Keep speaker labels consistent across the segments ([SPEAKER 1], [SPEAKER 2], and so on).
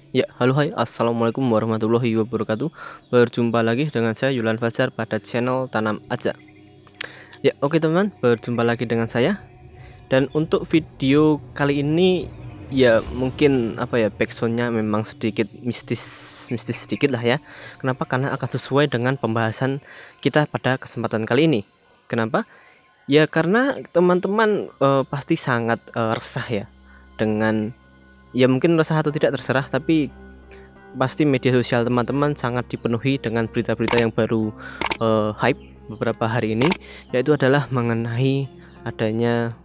[SPEAKER 1] Ya, halo hai, assalamualaikum warahmatullahi wabarakatuh. Berjumpa lagi dengan saya Yulan Fajar pada channel Tanam Aja. Ya, oke teman, berjumpa lagi dengan saya. Dan untuk video kali ini, ya mungkin backsoundnya memang sedikit mistis sedikit lah ya. Kenapa? Karena akan sesuai dengan pembahasan kita pada kesempatan kali ini. Kenapa? Ya karena teman-teman pasti sangat resah ya dengan, ya mungkin resah atau tidak terserah, tapi pasti media sosial teman-teman sangat dipenuhi dengan berita-berita yang baru hype beberapa hari ini, yaitu adalah mengenai adanya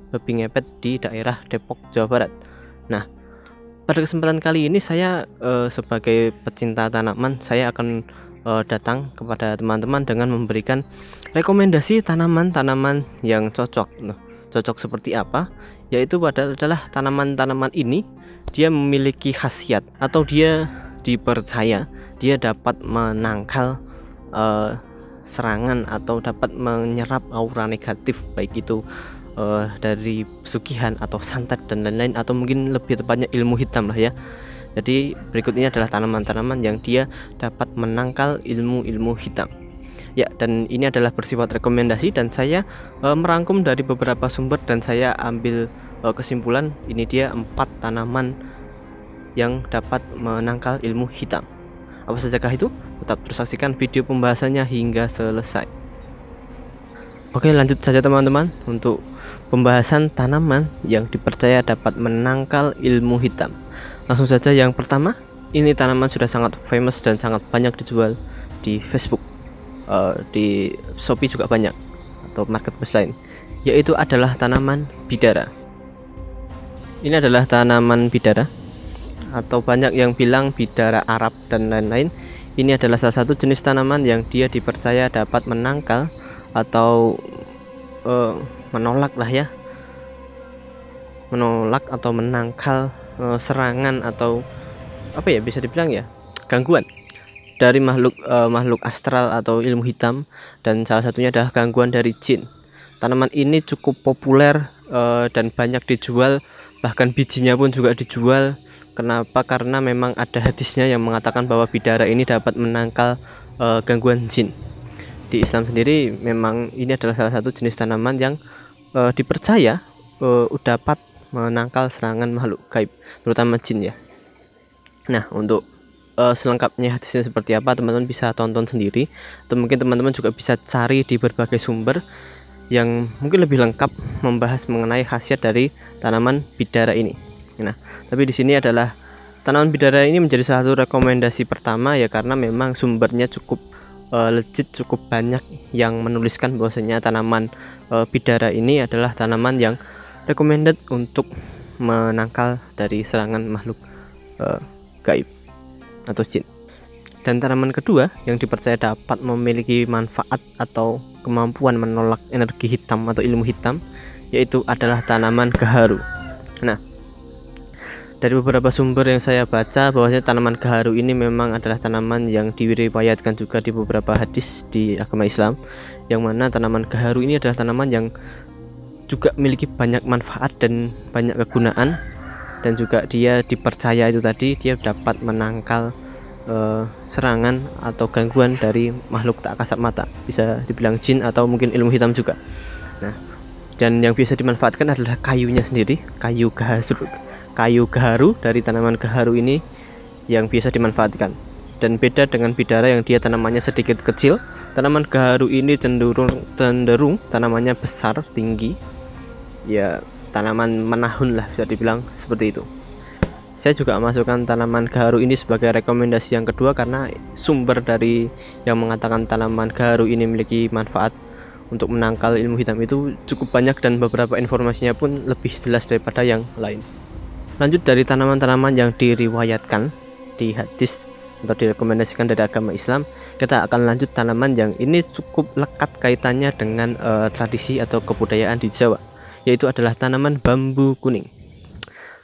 [SPEAKER 1] babi ngepet di daerah Depok, Jawa Barat. Nah, pada kesempatan kali ini saya sebagai pecinta tanaman, saya akan datang kepada teman-teman dengan memberikan rekomendasi tanaman-tanaman yang cocok. Nah, cocok seperti apa? Yaitu adalah tanaman-tanaman ini dia memiliki khasiat atau dia dipercaya dia dapat menangkal serangan atau dapat menyerap aura negatif, baik itu dari pesugihan atau santet dan lain-lain, atau mungkin lebih tepatnya ilmu hitam lah ya. Jadi berikut ini adalah tanaman-tanaman yang dia dapat menangkal ilmu-ilmu hitam. Ya, dan ini adalah bersifat rekomendasi dan saya merangkum dari beberapa sumber dan saya ambil kesimpulan ini dia 4 tanaman yang dapat menangkal ilmu hitam. Apa sajakah itu? Tetap terus saksikan video pembahasannya hingga selesai. Oke, lanjut saja teman-teman untuk pembahasan tanaman yang dipercaya dapat menangkal ilmu hitam. Langsung saja yang pertama, ini tanaman sudah sangat famous dan sangat banyak dijual di Facebook, di Shopee juga banyak, atau marketplace lain, yaitu adalah tanaman bidara. Ini adalah tanaman bidara, atau banyak yang bilang bidara Arab dan lain-lain. Ini adalah salah satu jenis tanaman yang dia dipercaya dapat menangkal atau menolak lah ya, menolak atau menangkal serangan atau bisa dibilang ya gangguan dari makhluk astral atau ilmu hitam, dan salah satunya adalah gangguan dari jin. Tanaman ini cukup populer dan banyak dijual, bahkan bijinya pun juga dijual. Kenapa? Karena memang ada hadisnya yang mengatakan bahwa bidara ini dapat menangkal gangguan jin. Di Islam sendiri memang ini adalah salah satu jenis tanaman yang dipercaya dapat menangkal serangan makhluk gaib, terutama jin ya. Nah, untuk selengkapnya hadisnya seperti apa teman-teman bisa tonton sendiri, atau mungkin teman-teman juga bisa cari di berbagai sumber yang mungkin lebih lengkap membahas mengenai khasiat dari tanaman bidara ini. Nah, tapi di sini adalah tanaman bidara ini menjadi salah satu rekomendasi pertama ya, karena memang sumbernya cukup legit, cukup banyak yang menuliskan bahwasanya tanaman bidara ini adalah tanaman yang recommended untuk menangkal dari serangan makhluk gaib atau jin. Dan tanaman kedua yang dipercaya dapat memiliki manfaat atau kemampuan menolak energi hitam atau ilmu hitam, yaitu adalah tanaman gaharu. Nah, dari beberapa sumber yang saya baca bahwasanya tanaman gaharu ini memang adalah tanaman yang diriwayatkan juga di beberapa hadis di agama Islam, yang mana tanaman gaharu ini adalah tanaman yang juga memiliki banyak manfaat dan banyak kegunaan, dan juga dia dipercaya itu tadi dia dapat menangkal serangan atau gangguan dari makhluk tak kasat mata, bisa dibilang jin atau mungkin ilmu hitam juga. Nah, dan yang bisa dimanfaatkan adalah kayunya sendiri, kayu gaharu dari tanaman gaharu ini yang bisa dimanfaatkan. Dan beda dengan bidara yang dia tanamannya sedikit kecil, tanaman gaharu ini cenderung tanamannya besar, tinggi, ya tanaman menahun lah bisa dibilang seperti itu. Saya juga masukkan tanaman gaharu ini sebagai rekomendasi yang kedua karena sumber dari yang mengatakan tanaman gaharu ini memiliki manfaat untuk menangkal ilmu hitam itu cukup banyak, dan beberapa informasinya pun lebih jelas daripada yang lain. Lanjut dari tanaman-tanaman yang diriwayatkan di hadis atau direkomendasikan dari agama Islam, kita akan lanjut tanaman yang ini cukup lekat kaitannya dengan tradisi atau kebudayaan di Jawa, yaitu adalah tanaman bambu kuning.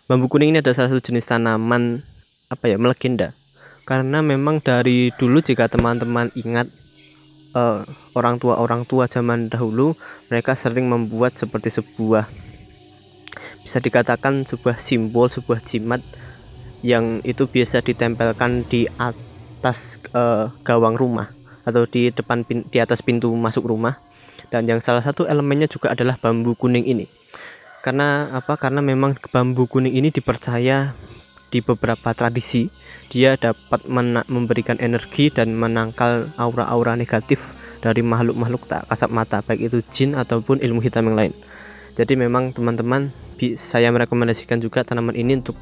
[SPEAKER 1] Bambu kuning ini adalah salah satu jenis tanaman melegenda, karena memang dari dulu jika teman-teman ingat orang tua zaman dahulu, mereka sering membuat seperti sebuah, bisa dikatakan sebuah simbol, sebuah jimat yang itu biasa ditempelkan di atas gawang rumah atau di atas pintu masuk rumah. Dan yang salah satu elemennya juga adalah bambu kuning ini. Karena apa? Karena memang bambu kuning ini dipercaya di beberapa tradisi dia dapat memberikan energi dan menangkal aura-aura negatif dari makhluk-makhluk tak kasat mata, baik itu jin ataupun ilmu hitam yang lain. Jadi memang teman-teman, saya merekomendasikan juga tanaman ini untuk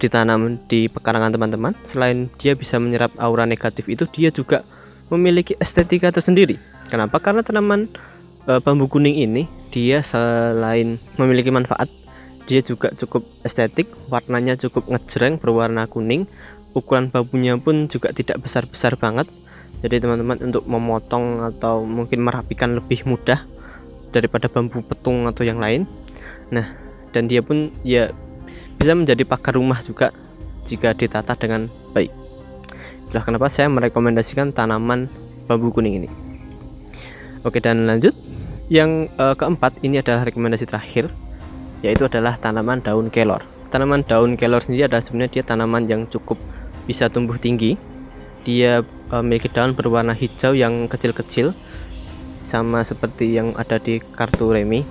[SPEAKER 1] ditanam di pekarangan teman-teman. Selain dia bisa menyerap aura negatif itu, dia juga memiliki estetika tersendiri. Kenapa? Karena tanaman bambu kuning ini dia selain memiliki manfaat, dia juga cukup estetik, warnanya cukup ngejreng berwarna kuning. Ukuran bambunya pun juga tidak besar-besar banget. Jadi teman-teman untuk memotong atau mungkin merapikan lebih mudah daripada bambu petung atau yang lain. Nah, dan dia pun ya bisa menjadi pagar rumah juga jika ditata dengan baik. Itulah kenapa saya merekomendasikan tanaman bambu kuning ini. Oke, dan lanjut. Yang keempat, ini adalah rekomendasi terakhir, yaitu adalah tanaman daun kelor. Tanaman daun kelor sendiri adalah sebenarnya dia tanaman yang cukup bisa tumbuh tinggi. Dia memiliki daun berwarna hijau yang kecil-kecil, sama seperti yang ada di kartu remi.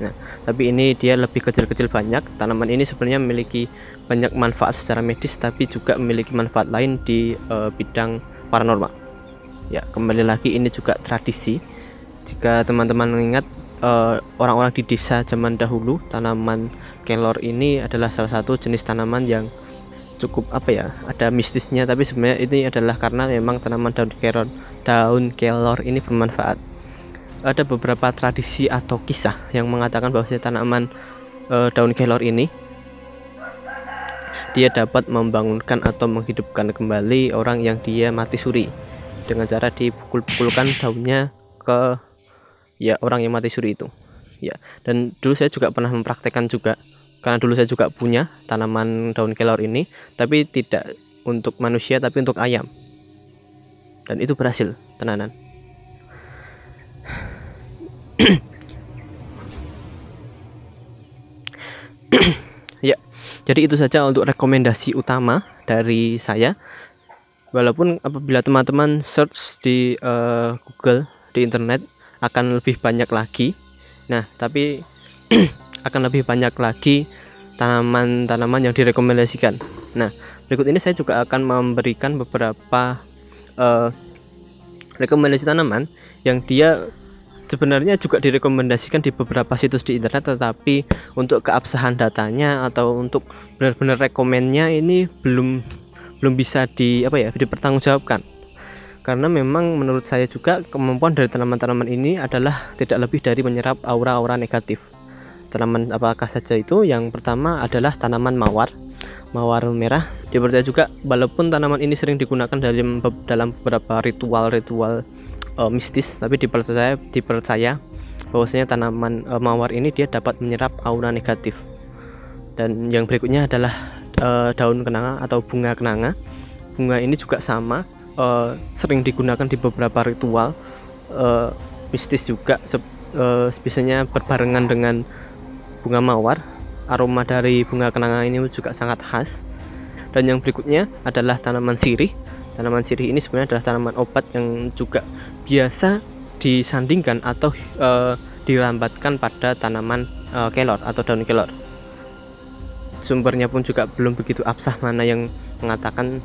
[SPEAKER 1] Nah, tapi ini dia lebih kecil-kecil banyak. Tanaman ini sebenarnya memiliki banyak manfaat secara medis, tapi juga memiliki manfaat lain di bidang paranormal. Ya, kembali lagi ini juga tradisi. Jika teman-teman mengingat orang-orang di desa zaman dahulu, tanaman kelor ini adalah salah satu jenis tanaman yang cukup ada mistisnya, tapi sebenarnya ini adalah karena memang tanaman daun kelor ini bermanfaat. Ada beberapa tradisi atau kisah yang mengatakan bahwa tanaman daun kelor ini dia dapat membangunkan atau menghidupkan kembali orang yang dia mati suri dengan cara dipukul-pukulkan daunnya ke orang yang mati suri itu. Ya, dan dulu saya juga pernah mempraktekkan juga, karena dulu saya juga punya tanaman daun kelor ini, tapi tidak untuk manusia tapi untuk ayam. Dan itu berhasil tenanan. Ya, jadi itu saja untuk rekomendasi utama dari saya. Walaupun apabila teman-teman search di Google, di internet, akan lebih banyak lagi. Nah, tapi akan lebih banyak lagi tanaman-tanaman yang direkomendasikan. Nah, berikut ini saya juga akan memberikan beberapa rekomendasi tanaman yang dia sebenarnya juga direkomendasikan di beberapa situs di internet, tetapi untuk keabsahan datanya atau untuk benar-benar rekomennya ini belum bisa dipertanggungjawabkan. Karena memang menurut saya juga kemampuan dari tanaman-tanaman ini adalah tidak lebih dari menyerap aura-aura negatif. Tanaman apakah saja itu? Yang pertama adalah tanaman mawar merah. Dipercaya juga walaupun tanaman ini sering digunakan dalam beberapa ritual mistis, tapi dipercaya bahwasanya tanaman mawar ini dia dapat menyerap aura negatif. Dan yang berikutnya adalah daun kenanga atau bunga kenanga. Bunga ini juga sama, sering digunakan di beberapa ritual mistis juga, biasanya berbarengan dengan bunga mawar. Aroma dari bunga kenanga ini juga sangat khas. Dan yang berikutnya adalah tanaman sirih. Tanaman sirih ini sebenarnya adalah tanaman obat yang juga biasa disandingkan atau dilambatkan pada tanaman kelor atau daun kelor. Sumbernya pun juga belum begitu absah mana yang mengatakan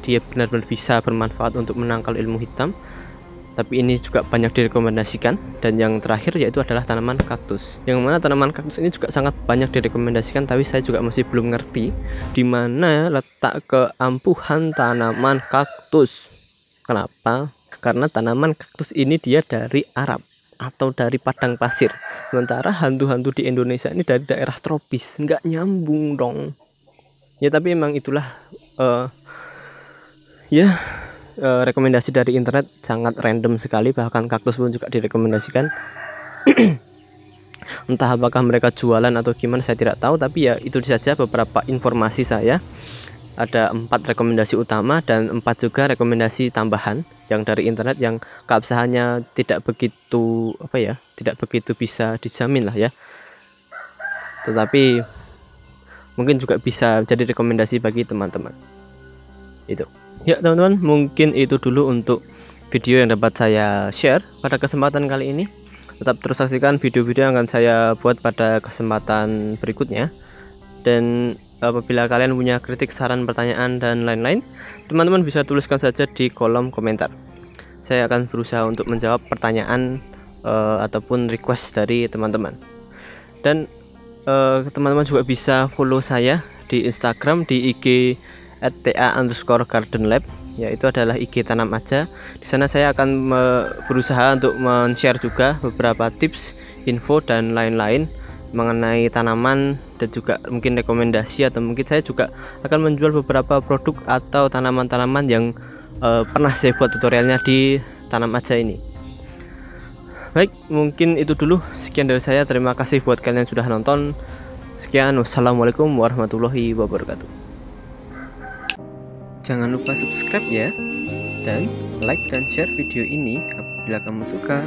[SPEAKER 1] dia benar-benar bisa bermanfaat untuk menangkal ilmu hitam, tapi ini juga banyak direkomendasikan. Dan yang terakhir yaitu adalah tanaman kaktus, yang mana tanaman kaktus ini juga sangat banyak direkomendasikan, tapi saya juga masih belum ngerti di mana letak keampuhan tanaman kaktus. Kenapa? Karena tanaman kaktus ini dia dari Arab atau dari padang pasir, sementara hantu-hantu di Indonesia ini dari daerah tropis. Nggak nyambung dong ya, tapi emang itulah rekomendasi dari internet sangat random sekali. Bahkan kaktus pun juga direkomendasikan. Entah apakah mereka jualan atau gimana, saya tidak tahu, tapi ya itu saja beberapa informasi saya. Ada 4 rekomendasi utama dan 4 juga rekomendasi tambahan yang dari internet yang keabsahannya tidak begitu bisa dijamin lah ya. Tetapi mungkin juga bisa jadi rekomendasi bagi teman-teman. Itu ya teman-teman, mungkin itu dulu untuk video yang dapat saya share pada kesempatan kali ini. Tetap terus saksikan video-video yang akan saya buat pada kesempatan berikutnya. Dan apabila kalian punya kritik, saran, pertanyaan, dan lain-lain, teman-teman bisa tuliskan saja di kolom komentar. Saya akan berusaha untuk menjawab pertanyaan ataupun request dari teman-teman. Dan teman-teman juga bisa follow saya di Instagram di IG @ta_gardenlab, yaitu adalah IG tanam aja. Di sana saya akan berusaha untuk men-share juga beberapa tips, info, dan lain-lain mengenai tanaman, dan juga mungkin rekomendasi, atau mungkin saya juga akan menjual beberapa produk atau tanaman-tanaman yang pernah saya buat tutorialnya di tanam aja ini. Baik, mungkin itu dulu. Sekian dari saya. Terima kasih buat kalian yang sudah nonton. Sekian, wassalamualaikum warahmatullahi wabarakatuh. Jangan lupa subscribe ya, dan like dan share video ini apabila kamu suka.